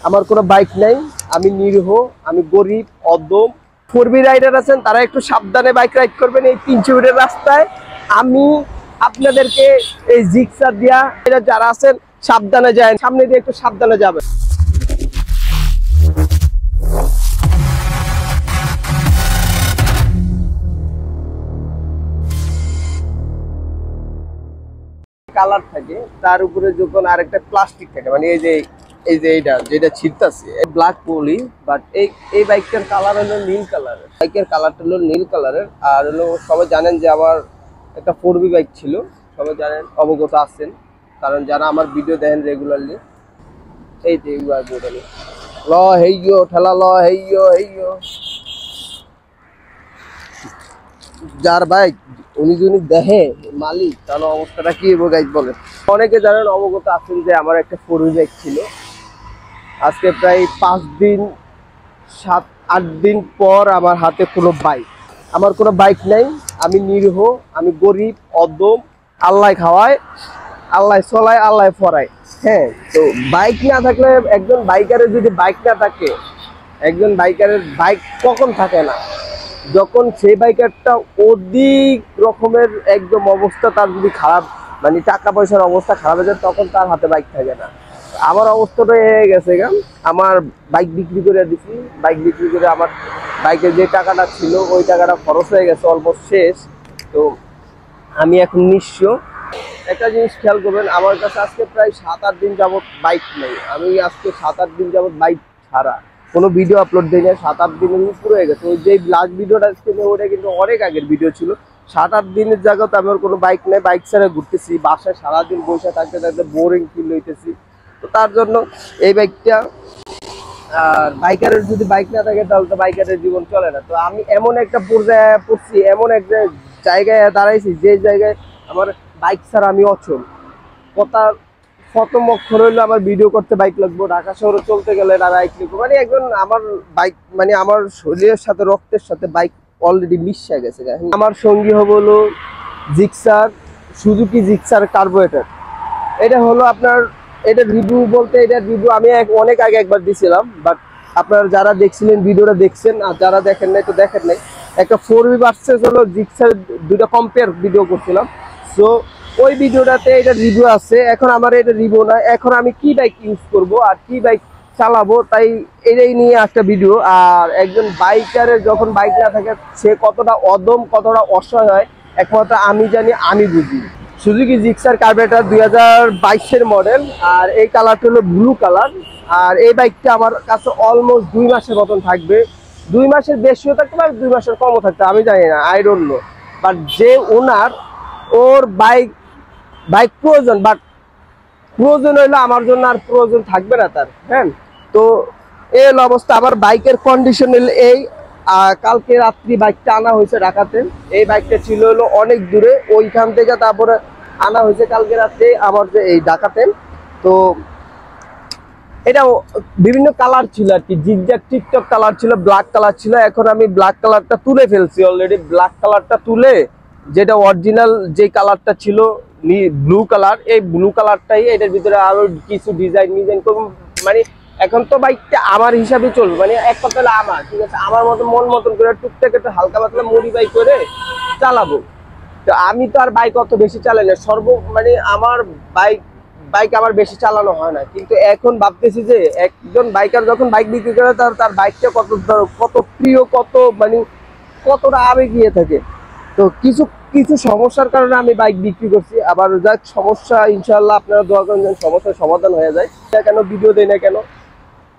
আমার কোনো বাইক নাই, আমি নিরীহ, আমি গরিব অদম। 4B রাইডার আছেন তারা একটু সাবধানে বাইক রাইড করবেন এই 300 ফিটের রাস্তায়। আমি আপনাদেরকে এই জিগসার দিয়া এটা যারা আছেন সাবধানে যায়, সামনে দিয়ে একটু সাবধানে যাবেন। কালার থাকে তার উপরে যখন আরেকটা প্লাস্টিক থাকে, মানে এই যে এইটা যেটা ছিটতাছে ব্ল্যাক পলি, বাট এই বাইকটার কালার হলো নীল কালারের। বাইকের কালারটা হলো নীল কালারের। আর হলো সবাই জানেন যে আমার একটা 4B বাইক ছিল, সবাই জানেন, অবগত আছেন, কারণ যারা আমার ভিডিও দেখেন রেগুলারলি। এই যে ল হেইয়ো ঠেলা ল হেইয়ো হেইয়ো, যার বাইক উনি যদি দেখে মালিক, তাহলে অবস্থাটা কি হবে গাইজ বলেন। অনেকে জানেন, অবগত আছেন যে আমার একটা 4B বাইক ছিল। আজকে প্রায় 5 দিন 7-8 দিন পর আমার হাতে কোনো বাইক, আমার কোনো বাইক নাই, আমি নিরীহ, আমি গরিব অদম। আল্লাহ খাওয়ায়, আল্লাহ চলায়, আল্লাহ ফরায়। হ্যাঁ, তো বাইক না থাকলে, একজন বাইকারের যদি বাইক না থাকে, একজন বাইকারের বাইক কখন থাকে না, যখন সেই বাইকারটা অধিক রকমের একদম অবস্থা তার যদি খারাপ, মানে টাকা পয়সার অবস্থা খারাপ হয়ে যায়, তখন তার হাতে বাইক থাকে না। আমার অবস্থাটা হয়ে গেছে গা, আমার বাইক বিক্রি করে দিছি। বাইক বিক্রি করে আমার বাইকের যে টাকাটা ছিল ওই টাকাটা খরচ হয়ে গেছে, অলমোস্ট শেষ। তো আমি এখন নিঃস্ব। একটা জিনিস খেয়াল করবেন, আমার কাছে আজকে প্রায় 7-8 দিন যাবত বাইক নেই। আমি আজকে 7-8 দিন যাবত বাইক ছাড়া কোনো ভিডিও আপলোড দিই না। 7-8 দিনের উপরে হয়ে গেছে। ওই যে লাস্ট ভিডিওটা আজকে ওটা কিন্তু অনেক আগের ভিডিও ছিল। 7-8 দিনের জায়গাতে আমার কোনো বাইক নেই, বাইক ছাড়া ঘুরতেছি, বাসায় সারাদিন বসে থাকতে থাকতে বোরিং ফিল হইতেছি। তো তার জন্য এই বাইকটা, আর বাইকারের যদি বাইক না থাকে তাহলে তো বাইকারের জীবন চলে না। তো আমি এমন একটা পর্যায়ে পড়ছি, এমন একটা জায়গায় দাঁড়াইছি যে জায়গায় আমার বাইক ছাড়া আমি অচল। প্রথম অক্ষর হইলো আমার ভিডিও করতে বাইক লাগবো, ঢাকা শহরে চলতে গেলে বাইক লাগবো, মানে একজন আমার বাইক, মানে আমার শরীরের সাথে রক্তের সাথে বাইক অলরেডি মিশে গেছে। আমার সঙ্গী হলো জিক্সার, সুজুকি জিক্সার কার্বোরেটর। এটা হলো আপনার, এটা রিভিউ বলতে, এটা রিভিউ আমি অনেক আগে একবার দিয়েছিলাম, বাট আপনারা যারা দেখছিলেন ভিডিওটা দেখছেন, আর যারা দেখেন নাই তো দেখেন নাই। একটা 4B ভার্সেস হলো জিক্সার দুইটা কম্পেয়ার ভিডিও করছিলাম। সো ওই ভিডিওটাতে এটা রিভিউ আছে। এখন আমার এটা রিভিউ না, এখন আমি কি বাইক ইউজ করব আর কি বাইক চালাবো, তাই এটাই নিয়ে একটা ভিডিও। আর একজন বাইকারের যখন বাইক না থাকে সে কতটা অদম, কতটা অসহায় হয়, একমাত্র আমি জানি, আমি বুঝি। সুজুকি জিক্সার কার্বোরেটর 2022-এর মডেল, আর এই কালারটা হলো ব্লু কালার। আর এই বাইকটা আমার কাছে অলমোস্ট 2 মাসের মতন থাকবে। 2 মাসের বেশিও থাকতে পারে, 2 মাসের কমও থাকতে, আমি জানি না, আই ডোন্ট নো। বাট যে ওনার, ওর বাইক প্রয়োজন, বাট প্রয়োজন হইলে আমার জন্য আর প্রয়োজন থাকবে না তার। হ্যাঁ, তো এই হলো অবস্থা। আমার বাইকের কন্ডিশন হলো এই। কালকে রাত্রি বাইকটা আনা হয়েছে ঢাকাতে। এই বাইকটা ছিল হলো অনেক দূরে, ওইখান থেকে তারপরে আনা হয়েছে কালকে রাত্রে আমার যে এই ঢাকাতে। তো এটা বিভিন্ন কালার ছিল আর কি, জিগজ্যাগ টিকটক কালার ছিল, ব্ল্যাক কালার ছিল। এখন আমি ব্ল্যাক কালারটা তুলে ফেলছি অলরেডি। ব্ল্যাক কালারটা তুলে যেটা অরিজিনাল যে কালারটা ছিল ব্লু কালার, এই ব্লু কালারটাই এটার ভিতরে আরো কিছু ডিজাইন করব। মানে এখন তো বাইকটা আমার হিসাবে চলবে, মানে এক কথা হলো আমার, ঠিক আছে, আমার মতো মন মতন করে টুকটাক একটু হালকা পাতলা মডিফাই করে চালাবো। তো আমি তো আর বাইক অত বেশি চালাই না, মানে আমার বাইক আমার বেশি চালানো হয় না। কিন্তু এখন ভাবতেছি যে একজন বাইকার যখন বাইক বিক্রি করে তার বাইকটা কত প্রিয়, কত মানে কতটা আবেগ নিয়ে থাকে। তো কিছু কিছু সমস্যার কারণে আমি বাইক বিক্রি করছি। আবার যাক, সমস্যা ইনশাল্লাহ আপনারা দোয়া করেন যেন সমস্যার সমাধান হয়ে যায়। কেন ভিডিও দেয় না কেন,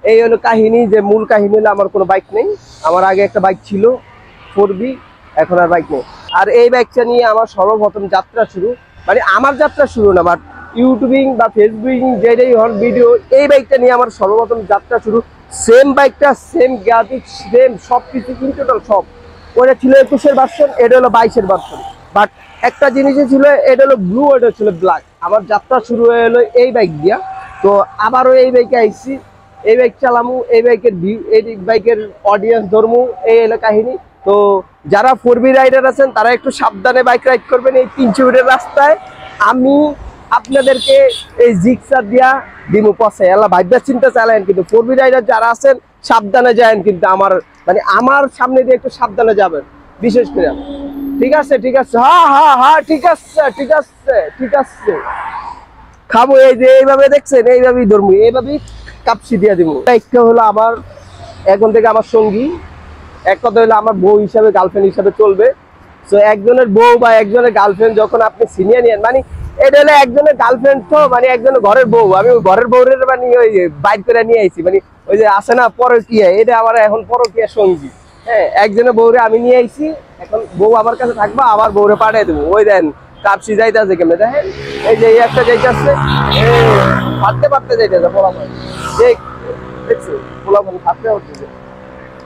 এই হলো কাহিনী। যে মূল কাহিনী হলো আমার কোনো বাইক নেই। আমার আগে একটা বাইক ছিল 4B, এখন আর বাইক নেই। আর এই বাইকটা নিয়ে আমার সর্বপ্রথম যাত্রা শুরু, মানে আমার যাত্রা শুরু না, বাট ইউটিউবিং বা ফেসবুকিং যেটাই হন ভিডিও, এই বাইকটা নিয়ে আমার সর্বপ্রথম যাত্রা শুরু। সেম বাইকটা, সেম গ্রাফিক্স, সেম সব কিছু, কিন্তু টোটাল সব। ওটা ছিল 21-এর ভার্সন, এটা হলো 22-এর ভার্সন। বাট একটা জিনিসই ছিল, এটা হলো ব্লু, এটা ছিল ব্ল্যাক। আমার যাত্রা শুরু হয়ে হলো এই বাইক দিয়া। তো আবারও এই বাইকে আইসি, এই বাইক চালামু, এই বাইকের ভিউ, এই বাইকের অডিয়েন্স ধরমু, এই হলো কাহিনী। তো যারা 4B রাইডার আছেন তারা একটু সাবধানে বাইক রাইড করবেন এই 300 ফিটের রাস্তায়। আমি আপনাদেরকে এই জিক্সার দিয়া দিমু পছে এলা ভাইবা চিন্তা চালায়েন, কিন্তু ফোর বি রাইডার যারা আছেন সাবধানে যায়েন, কিন্তু আমার মানে আমার সামনে দিয়ে একটু সাবধানে যাবেন বিশেষ করে। ঠিক আছে ঠিক আছে, হ্যাঁ হ্যাঁ হ্যাঁ ঠিক আছে ঠিক আছে ঠিক আছে। খাবো এই যে এইভাবে দেখছেন, এইভাবেই ধরবো, এইভাবেই কাপসি দিয়ে দিব। একটা হলো আমার এখন থেকে আমার সঙ্গী, এক কথা হলো আমার বউ হিসাবে গার্লফ্রেন্ড হিসাবে চলবে। তো একজনের বউ বা একজনের গার্লফ্রেন্ড যখন আপনি সিনিয়র নিয়েন, মানে এটা হলো একজনের গার্লফ্রেন্ড, তো মানে একজনের ঘরের বউ, আমি ওই ঘরের বউরের মানে ওই বাইক করে নিয়ে আইছি, মানে ওই যে আছে না পরকীয়া, এটা আমার এখন পরকীয়া সঙ্গী। হ্যাঁ, একজনের বউরে আমি নিয়ে আইছি, এখন বউ আমার কাছে থাকবা, আমার বউরে পাঠিয়ে দেবো। ওই দেন কাপসি যাইতেছে কেমনে দেখেন, এই যে এই একটা যাইতেছে, পারতে পারতে যাইতেছে পোলাপান, দেখছো পোলাপান থাকতে হচ্ছে।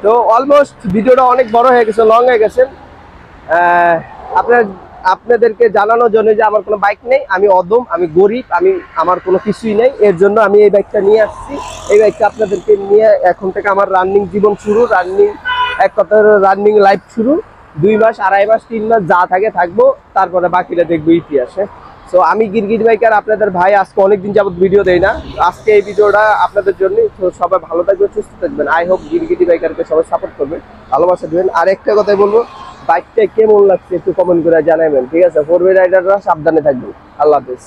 তো অলমোস্ট ভিডিওটা অনেক বড় হয়ে গেছে, লং হয়ে গেছে। আপনাদেরকে জানানোর জন্য যে আমার কোনো বাইক নেই, আমি অদম, আমি গরিব, আমার কোনো কিছুই নেই, এর জন্য আমি এই বাইকটা নিয়ে আসছি। এই বাইকটা আপনাদেরকে নিয়ে এখন থেকে আমার রানিং জীবন শুরু, রানিং এক কথা রানিং লাইফ শুরু। 2 মাস 2.5 মাস 3 মাস যা থাকে থাকবো, তারপরে বাকিটা দেখবো ইতিহাসে। তো আমি গিরগিটি বাইকার, আপনাদের ভাই আজকে অনেকদিন যাবত ভিডিও দেই না, আজকে এই ভিডিওটা আপনাদের জন্য। তো সবাই ভালো থাকবেন, সুস্থ থাকবেন। আই হোপ গিরগিটি বাইকারকে সবাই সাপোর্ট করবেন, ভালোবাসা দেবেন। আর একটা কথাই বলবো, বাইকটা কেমন লাগছে একটু কমেন্ট করে জানাবেন, ঠিক আছে? ফোর হুইল রাইডাররা সাবধানে থাকবেন। আল্লাহ হাফেজ।